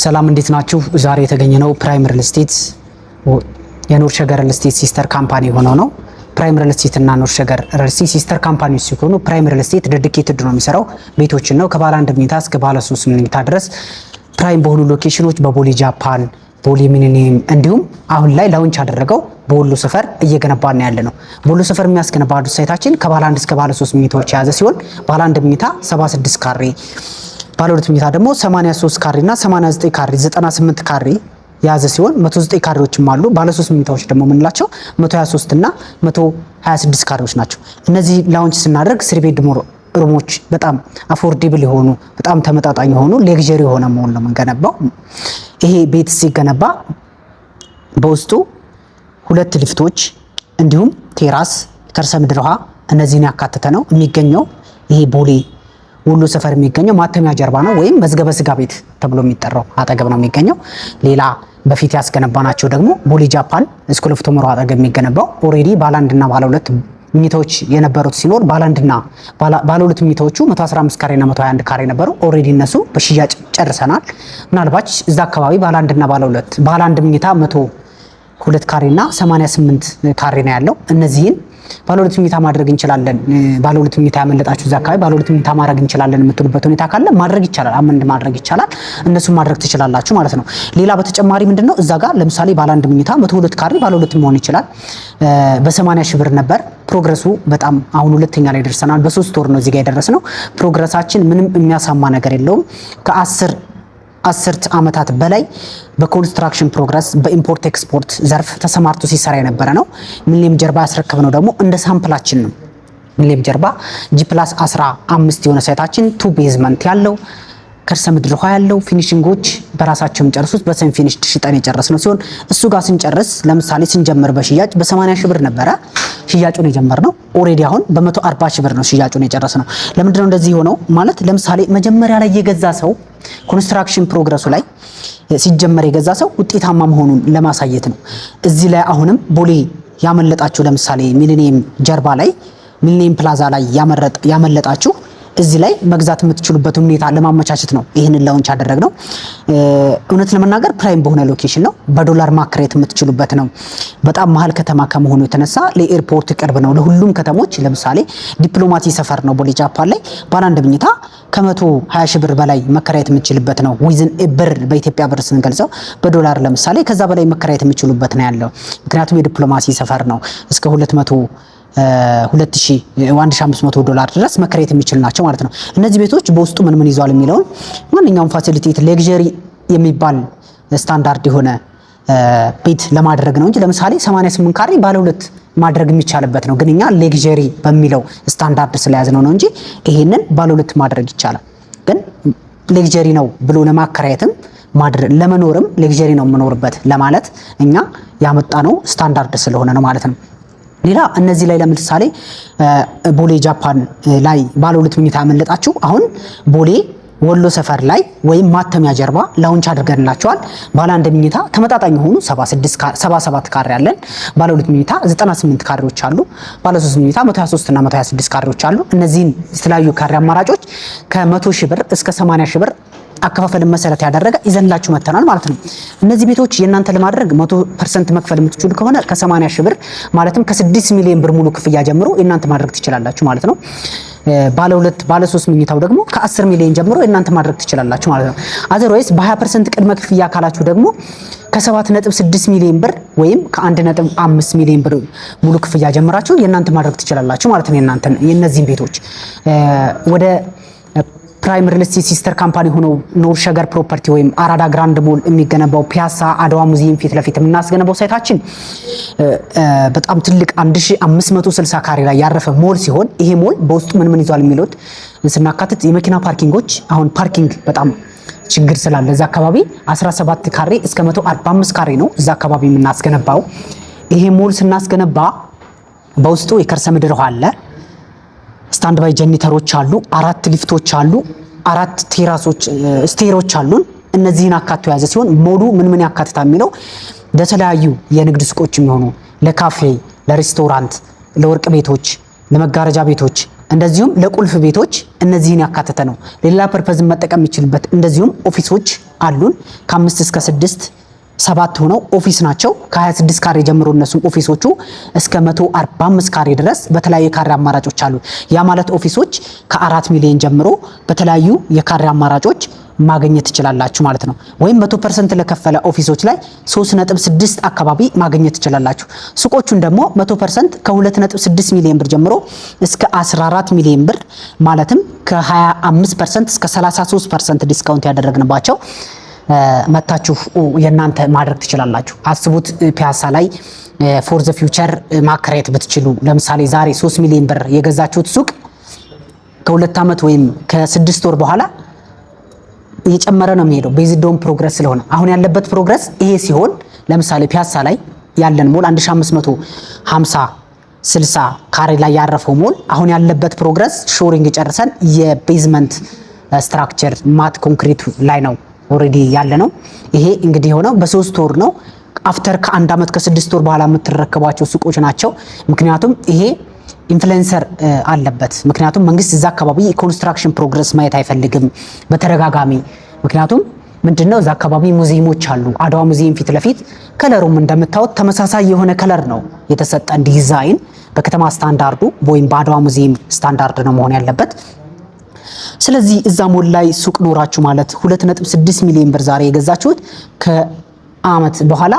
ሰላም እንዴት ናችሁ? ዛሬ የተገኘነው ፕራይም ሪል ስቴት የኖር ሸገር ሪል ስቴት ሲስተር ካምፓኒ ሆነው ነው። ፕራይም ሪል ስቴት እና ኖር ሸገር ሪል ስቴት ሲስተር ካምፓኒዎች ሲሆኑ ፕራይም ሪል ስቴት ዴዲኬትድ ነው የሚሰራው ቤቶችን ነው ከባለ አንድ መኝታ እስከ ባለ 3 መኝታ ድረስ ፕራይም በሆኑ ሎኬሽኖች በቦሌ ጃፓን፣ ቦሌ ሚሊኒየም እንዲሁም አሁን ላይ ላውንች ያደረገው በወሎ ሰፈር እየገነባን ያለ ነው። በወሎ ሰፈር የሚያስገነባው ሳይታችን ከባለ አንድ እስከ ባለ 3 መኝታዎች የያዘ ሲሆን ባለ አንድ መኝታ 76 ካሬ፣ ባለ ሁለት መኝታ ደግሞ 83 ካሬ እና 89 ካሬ 98 ካሬ የያዘ ሲሆን 109 ካሬዎችም አሉ። ባለ 3 መኝታዎች ደግሞ የምንላቸው 123 እና 126 ካሬዎች ናቸው። እነዚህ ላውንች ስናደርግ 3 ቤድሩም ሩሞች በጣም አፎርዴብል የሆኑ በጣም ተመጣጣኝ የሆኑ ሌክዠሪ የሆነ ሞል ነው የምንገነባው። ይሄ ቤት ሲገነባ በውስጡ 2 ሊፍቶች እንዲሁም ቴራስ፣ ከርሰ ምድር ውሃ እነዚህን ያካተተ ነው የሚገኘው። ይሄ ቦሌ ወሎ ሰፈር የሚገኘው ማተሚያ ጀርባ ነው ወይም መዝገበ ስጋ ቤት ተብሎ የሚጠራው አጠገብ ነው የሚገኘው። ሌላ በፊት ያስገነባናቸው ደግሞ ቦሌ ጃፓን ስኩል ኦፍ ቱሞሮ አጠገብ የሚገነባው ኦሬዲ ባለ አንድና ባለ ሁለት መኝታዎች የነበሩት ሲኖር ባለ አንድና ባለ ሁለት መኝታዎቹ 115 ካሬ እና 121 ካሬ ነበሩ። ኦሬዲ እነሱ በሽያጭ ጨርሰናል። ምናልባት እዛ አካባቢ ባለ አንድና ባለ አንድ መኝታ 102 ካሬ እና 88 ካሬ ነው ያለው። እነዚህን ባለ ሁለት መኝታ ማድረግ እንችላለን። ባለ ሁለት መኝታ ያመለጣችሁ እዛ አካባቢ ባለ ሁለት መኝታ ማድረግ እንችላለን የምትሉበት ሁኔታ ካለ ማድረግ ይቻላል። አመንድ ማድረግ ይቻላል። እነሱ ማድረግ ትችላላችሁ ማለት ነው። ሌላ በተጨማሪ ምንድነው እዛ ጋር ለምሳሌ ባለ አንድ መኝታ 102 ካሬ ባለ ሁለት መሆን ይችላል። በ80 ሺህ ብር ነበር። ፕሮግረሱ በጣም አሁን ሁለተኛ ላይ ደርሰናል። በ3 ወር ነው እዚህ ጋር የደረስነው። ፕሮግረሳችን ምንም የሚያሳማ ነገር የለውም። ከ10 ዓመታት በላይ በኮንስትራክሽን ፕሮግረስ በኢምፖርት ኤክስፖርት ዘርፍ ተሰማርቶ ሲሰራ የነበረ ነው። ሚሊኒየም ጀርባ ያስረከብነው ደግሞ እንደ ሳምፕላችን ነው። ሚሊኒየም ጀርባ G+15 የሆነ ሳይታችን 2 ቤዝመንት ያለው ከርሰ ምድር ውሃ ያለው ፊኒሺንጎች በራሳቸው የሚጨርሱት በሰም ፊኒሽ ሽጠን የጨረስነው ሲሆን እሱ ጋር ስንጨርስ ለምሳሌ ስንጀምር በሽያጭ በ80 ሺህ ብር ነበረ ሽያጩን የጀመርነው። ኦሬዲ አሁን በ140 ሺህ ብር ነው ሽያጩን የጨረስነው። ለምንድነው እንደዚህ ሆነው? ማለት ለምሳሌ መጀመሪያ ላይ የገዛ ሰው ኮንስትራክሽን ፕሮግረሱ ላይ ሲጀመር የገዛ ሰው ውጤታማ መሆኑን ለማሳየት ነው። እዚህ ላይ አሁንም ቦሌ ያመለጣችሁ ለምሳሌ ሚሊኒየም ጀርባ ላይ ሚሊኒየም ፕላዛ ላይ ያመለጣችሁ እዚህ ላይ መግዛት የምትችሉበት ሁኔታ ለማመቻቸት ነው ይሄንን ላውንች ያደረግነው። እውነት ለመናገር ፕራይም በሆነ ሎኬሽን ነው። በዶላር ማክሬት የምትችሉበት ነው። በጣም መሀል ከተማ ከመሆኑ የተነሳ ለኤርፖርት ቅርብ ነው። ለሁሉም ከተሞች ለምሳሌ ዲፕሎማቲ ሰፈር ነው ቦሌ ጃፓን ላይ ባለ አንድ መኝታ ከ120 ሺህ ብር በላይ መከራየት የምትችሉበት ነው። ዊዝን ብር በኢትዮጵያ ብር ስንገልጸው በዶላር ለምሳሌ ከዛ በላይ መከራየት የምትችሉበት ነው ያለው። ምክንያቱም የዲፕሎማሲ ሰፈር ነው። እስከ 1500 ዶላር ድረስ መከራየት የሚችል ናቸው ማለት ነው። እነዚህ ቤቶች በውስጡ ምን ይዟል የሚለውን ማንኛውም ፋሲሊቲ ሌክዠሪ የሚባል ስታንዳርድ የሆነ ቤት ለማድረግ ነው እንጂ ለምሳሌ 88 ካሬ ባለ ሁለት ማድረግ የሚቻልበት ነው። ግን እኛ ሌክዠሪ በሚለው ስታንዳርድ ስለያዝነው ነው እንጂ ይሄንን ባለ ሁለት ማድረግ ይቻላል። ግን ሌክዠሪ ነው ብሎ ለማከራየትም ለመኖርም ሌክዠሪ ነው የምኖርበት ለማለት እኛ ያመጣነው ስታንዳርድ ስለሆነ ነው ማለት ነው። ሌላ እነዚህ ላይ ለምሳሌ ቦሌ ጃፓን ላይ ባለ ሁለት መኝታ ያመለጣችሁ አሁን ቦሌ ወሎ ሰፈር ላይ ወይም ማተሚያ ጀርባ ላውንች አድርገንላቸዋል። ባለ አንድ መኝታ ተመጣጣኝ ሆኑ 77 ካሬ አለን። ባለ ሁለት መኝታ 98 ካሬዎች አሉ። ባለ 3 መኝታ 123 እና 126 ካሬዎች አሉ። እነዚህን የተለያዩ ካሬ አማራጮች ከ100 ሺህ ብር እስከ 80 ሺህ ብር አከፋፈልን መሰረት ያደረገ ይዘንላችሁ መተናል ማለት ነው። እነዚህ ቤቶች የእናንተ ለማድረግ 100% መክፈል የምትችሉ ከሆነ ከ80 ሺህ ብር ማለትም ከ6 ሚሊዮን ብር ሙሉ ክፍያ ጀምሮ የእናንተ ማድረግ ትችላላችሁ ማለት ነው። ባለ 3 መኝታው ደግሞ ከ10 ሚሊዮን ጀምሮ የእናንተ ማድረግ ትችላላችሁ ማለት ነው። አዘርዋይስ በ20% ቅድመ ክፍያ ካላችሁ ደግሞ ከ7.6 ሚሊዮን ብር ወይም ከ1.5 ሚሊዮን ብር ሙሉ ክፍያ ጀምራችሁ የእናንተ ማድረግ ትችላላችሁ ማለት ነው። የእነዚህን ቤቶች ወደ ፕራይም ሪል ስቴት ሲስተር ካምፓኒ ሆኖ ኖር ሸገር ፕሮፐርቲ ወይም አራዳ ግራንድ ሞል የሚገነባው ፒያሳ አድዋ ሙዚየም ፊት ለፊት የምናስገነባው ሳይታችን በጣም ትልቅ 1560 ካሬ ላይ ያረፈ ሞል ሲሆን ይሄ ሞል በውስጡ ምን ይዟል የሚሉት ስናካትት የመኪና ፓርኪንጎች አሁን ፓርኪንግ በጣም ችግር ስላለ እዛ አካባቢ 17 ካሬ እስከ 145 ካሬ ነው እዛ አካባቢ የምናስገነባው። ይሄ ሞል ስናስገነባ በውስጡ የከርሰ ምድር ውሃ አለ። ስታንድ ባይ ጀኒተሮች አሉ። 4 ሊፍቶች አሉ። 4 ቴራሶች ስቴሮች አሉን። እነዚህን አካቶ ያዘ ሲሆን ሞሉ ምን ያካትታል የሚለው ለተለያዩ የንግድ ሱቆች የሚሆኑ ለካፌ፣ ለሬስቶራንት፣ ለወርቅ ቤቶች፣ ለመጋረጃ ቤቶች እንደዚሁም ለቁልፍ ቤቶች እነዚህን ያካተተ ነው። ሌላ ፐርፐዝ መጠቀም የሚችልበት እንደዚሁም ኦፊሶች አሉን ከ5 እስከ 6 7 ሆነው ኦፊስ ናቸው። ከ26 ካሬ ጀምሮ እነሱም ኦፊሶቹ እስከ 145 ካሬ ድረስ በተለያዩ የካሬ አማራጮች አሉ። ያ ማለት ኦፊሶች ከ4 ሚሊዮን ጀምሮ በተለያዩ የካሬ አማራጮች ማግኘት ትችላላችሁ ማለት ነው። ወይም 100% ለከፈለ ኦፊሶች ላይ 3.6 አካባቢ ማግኘት ትችላላችሁ። ሱቆቹን ደግሞ 100% ከ2.6 ሚሊዮን ብር ጀምሮ እስከ 14 ሚሊዮን ብር ማለትም ከ25% እስከ 33% ዲስካውንት ያደረግንባቸው መታችሁ የናንተ ማድረግ ትችላላችሁ። አስቡት ፒያሳ ላይ ፎር ዘ ፊውቸር ማከራየት ብትችሉ ለምሳሌ ዛሬ 3 ሚሊዮን ብር የገዛችሁት ሱቅ ከ2 ዓመት ወይም ከ6 ወር በኋላ እየጨመረ ነው የሚሄደው ቤዝድ ኦን ፕሮግረስ ስለሆነ አሁን ያለበት ፕሮግረስ ይሄ ሲሆን ለምሳሌ ፒያሳ ላይ ያለን ሞል 1550 60 ካሬ ላይ ያረፈው ሞል አሁን ያለበት ፕሮግረስ ሾሪንግ ጨርሰን የቤዝመንት ስትራክቸር ማት ኮንክሪት ላይ ነው ኦሬዲ ያለ ነው። ይሄ እንግዲህ የሆነው በ3 ወር ነው። አፍተር ከ1 ዓመት ከ6 ወር በኋላ የምትረከቧቸው ሱቆች ናቸው። ምክንያቱም ይሄ ኢንፍሉዌንሰር አለበት። ምክንያቱም መንግስት እዛ አካባቢ የኮንስትራክሽን ፕሮግረስ ማየት አይፈልግም በተደጋጋሚ። ምክንያቱም ምንድነው እዛ አካባቢ ሙዚየሞች አሉ። አድዋ ሙዚየም ፊት ለፊት ከለሩም እንደምታዩት ተመሳሳይ የሆነ ከለር ነው የተሰጠን ዲዛይን በከተማ ስታንዳርዱ ወይም በአድዋ ሙዚየም ስታንዳርድ ነው መሆን ያለበት። ስለዚህ እዛ ሞል ላይ ሱቅ ኖራችሁ ማለት 2.6 ሚሊዮን ብር ዛሬ የገዛችሁት ከአመት በኋላ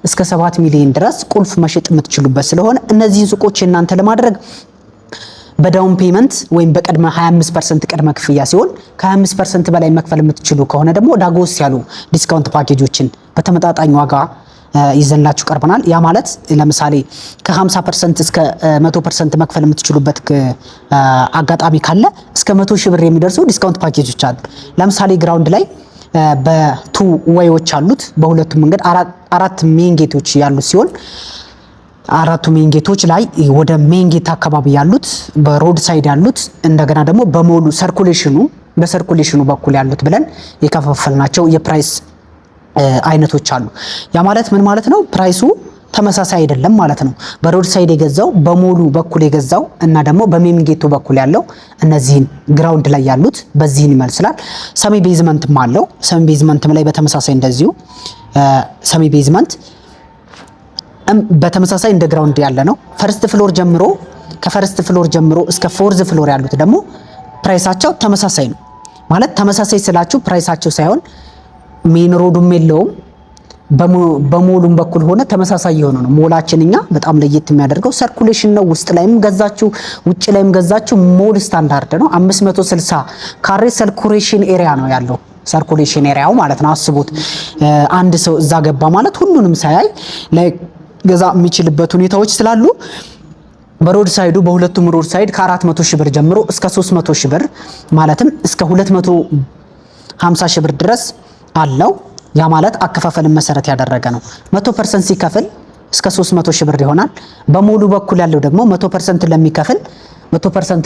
እስከ 7 ሚሊዮን ድረስ ቁልፍ መሸጥ የምትችሉበት ስለሆነ እነዚህን ሱቆች እናንተ ለማድረግ በዳውን ፔመንት ወይም በቅድመ 25% ቅድመ ክፍያ ሲሆን ከ25% በላይ መክፈል የምትችሉ ከሆነ ደግሞ ዳጎስ ያሉ ዲስካውንት ፓኬጆችን በተመጣጣኝ ዋጋ ይዘንላችሁ ቀርበናል። ያ ማለት ለምሳሌ ከ50% እስከ 100% መክፈል የምትችሉበት አጋጣሚ ካለ እስከ 100 ሺህ ብር የሚደርሱ ዲስካውንት ፓኬጆች አሉ። ለምሳሌ ግራውንድ ላይ በቱ ወይዎች አሉት። በሁለቱም መንገድ አራት ሜን ጌቶች ያሉት ሲሆን አራቱ ሜን ጌቶች ላይ ወደ ሜን ጌት አካባቢ ያሉት በሮድ ሳይድ ያሉት እንደገና ደግሞ በሞሉ በሰርኩሌሽኑ በኩል ያሉት ብለን የከፋፈልናቸው የፕራይስ አይነቶች አሉ። ያ ማለት ምን ማለት ነው? ፕራይሱ ተመሳሳይ አይደለም ማለት ነው። በሮድ ሳይድ የገዛው በሞሉ በኩል የገዛው እና ደግሞ በሜን ጌቱ በኩል ያለው እነዚህን ግራውንድ ላይ ያሉት በዚህን ይመስላል። ሰሚ ቤዝመንትም አለው። ሰሚ ቤዝመንትም ላይ በተመሳሳይ እንደዚሁ ሰሚ ቤዝመንት በተመሳሳይ እንደ ግራውንድ ያለ ነው። ፈርስት ፍሎር ጀምሮ ከፈርስት ፍሎር ጀምሮ እስከ ፎርዝ ፍሎር ያሉት ደግሞ ፕራይሳቸው ተመሳሳይ ነው ማለት ተመሳሳይ ስላችሁ ፕራይሳቸው ሳይሆን ሜን ሮዱም የለውም በሞሉም በኩል ሆነ ተመሳሳይ የሆነ ነው። ሞላችን እኛ በጣም ለየት የሚያደርገው ሰርኩሌሽን ነው። ውስጥ ላይም ገዛችሁ ውጭ ላይም ገዛችሁ ሞል ስታንዳርድ ነው። 560 ካሬ ሰርኩሌሽን ኤሪያ ነው ያለው። ሰርኩሌሽን ኤሪያው ማለት ነው። አስቡት አንድ ሰው እዛ ገባ ማለት ሁሉንም ሳያይ ላይ ገዛ የሚችልበት ሁኔታዎች ስላሉ በሮድ ሳይዱ በሁለቱም ሮድ ሳይድ ከ400 ሺህ ብር ጀምሮ እስከ 300 ሺህ ብር ማለትም እስከ 250 ሺህ ብር ድረስ አለው። ያ ማለት አከፋፈልን መሰረት ያደረገ ነው። 100% ሲከፍል እስከ 300 ሺህ ብር ይሆናል። በሙሉ በኩል ያለው ደግሞ 100%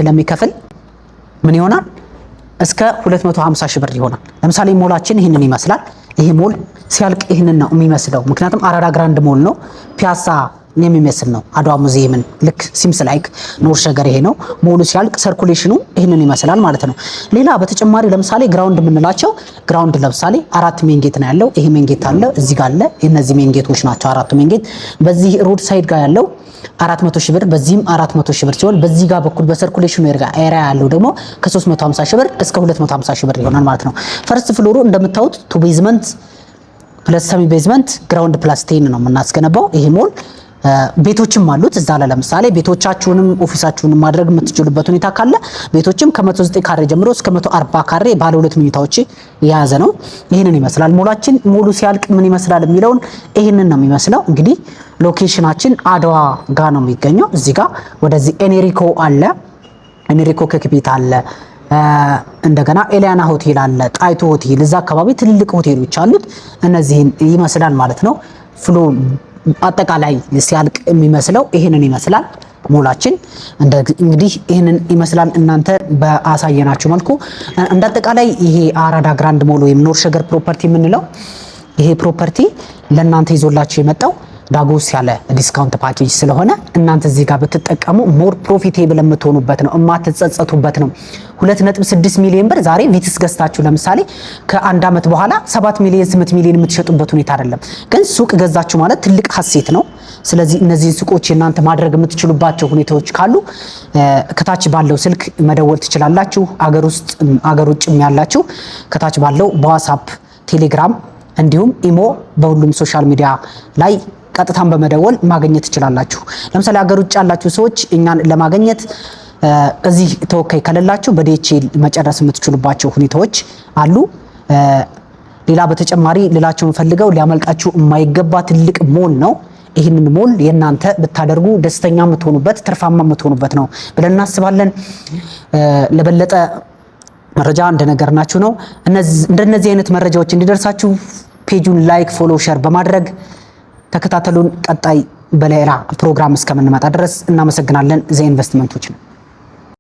ለሚከፍል ምን ይሆናል? እስከ 250 ሺህ ብር ይሆናል። ለምሳሌ ሞላችን ይህንን ይመስላል። ይሄ ሞል ሲያልቅ ይህንን ነው የሚመስለው። ምክንያቱም አራዳ ግራንድ ሞል ነው። ፒያሳ የሚመስል ነው። አድዋ ሙዚየምን ልክ ሲምስ ላይክ ኖር ሸገር ይሄ ነው። ሞሉ ሲያልቅ ሰርኩሌሽኑ ይህንን ይመስላል ማለት ነው። ሌላ በተጨማሪ ለምሳሌ ግራውንድ የምንላቸው ግራውንድ ለምሳሌ 4 ሜን ጌት ነው ያለው። ይሄ ሜን ጌት አለ፣ እዚህ ጋር አለ። እነዚህ ሜን ጌቶች ናቸው አራቱ ሜን ጌት። በዚህ ሮድ ሳይድ ጋር ያለው 400 ሺህ ብር፣ በዚህም 400 ሺህ ብር ሲሆን በዚህ ጋር በኩል በሰርኩሌሽኑ ኤሪያ ያለው ደግሞ ከ350 ሺህ ብር እስከ 250 ሺህ ብር ይሆናል ማለት ነው። ፈርስት ፍሎሩ እንደምታዩት ቱ ቤዝመንት ፕለስ ሰሚ ቤዝመንት ግራውንድ ፕላስ 10 ነው የምናስገነባው። ይሄ ሞል ቤቶችም አሉት እዛ ላይ ለምሳሌ ቤቶቻችሁንም ኦፊሳችሁንም ማድረግ የምትችሉበት ሁኔታ ካለ ቤቶችም ከ109 ካሬ ጀምሮ እስከ 140 ካሬ ባለ 2 መኝታዎች የያዘ ነው። ይሄንን ይመስላል ሞላችን። ሙሉ ሲያልቅ ምን ይመስላል የሚለውን ይሄንን ነው የሚመስለው። እንግዲህ ሎኬሽናችን አድዋ ጋር ነው የሚገኘው። እዚህ ጋር ወደዚህ ኤኔሪኮ አለ፣ ኤኔሪኮ ከክቤት አለ፣ እንደገና ኤሊያና ሆቴል አለ፣ ጣይቱ ሆቴል፣ እዛ አካባቢ ትልልቅ ሆቴሎች አሉት። እነዚህን ይመስላል ማለት ነው። ፍሎ አጠቃላይ ሲያልቅ የሚመስለው ይሄንን ይመስላል ሞላችን። እንግዲህ ይሄንን ይመስላል እናንተ በአሳየናችሁ መልኩ። እንደ አጠቃላይ ይሄ አራዳ ግራንድ ሞል ወይም ኖር ሸገር ፕሮፐርቲ የምንለው ይሄ ፕሮፐርቲ ለእናንተ ይዞላችሁ የመጣው ዳጎስ ያለ ዲስካውንት ፓኬጅ ስለሆነ እናንተ እዚህ ጋር ብትጠቀሙ ሞር ፕሮፊቴብል የምትሆኑበት ነው፣ እማትጸጸቱበት ነው። 2.6 ሚሊዮን ብር ዛሬ ቪትስ ገዝታችሁ ለምሳሌ ከአንድ አመት በኋላ 7 ሚሊዮን 8 ሚሊዮን የምትሸጡበት ሁኔታ አይደለም። ግን ሱቅ ገዛችሁ ማለት ትልቅ ሀሴት ነው። ስለዚህ እነዚህን ሱቆች እናንተ ማድረግ የምትችሉባቸው ሁኔታዎች ካሉ ከታች ባለው ስልክ መደወል ትችላላችሁ። አገር ውጭም ያላችሁ ከታች ባለው በዋትስአፕ ቴሌግራም እንዲሁም ኢሞ በሁሉም ሶሻል ሚዲያ ላይ ቀጥታን በመደወል ማግኘት ትችላላችሁ። ለምሳሌ አገር ውጭ ያላችሁ ሰዎች እኛን ለማግኘት እዚህ ተወካይ ከሌላችሁ በዲኤችኤል መጨረስ የምትችሉባቸው ሁኔታዎች አሉ። ሌላ በተጨማሪ ልላችሁ ፈልገው ሊያመልጣችሁ የማይገባ ትልቅ ሞል ነው። ይህንን ሞል የናንተ ብታደርጉ ደስተኛ የምትሆኑበት ትርፋማ የምትሆኑበት ነው ብለን እናስባለን። ለበለጠ መረጃ እንደነገርናችሁ ነው። እንደነዚህ አይነት መረጃዎች እንዲደርሳችሁ ፔጁን ላይክ፣ ፎሎ፣ ሼር በማድረግ ተከታተሉን። ቀጣይ በሌላ ፕሮግራም እስከምንመጣ ድረስ እናመሰግናለን። ዘ ኢንቨስትመንቶች ነው።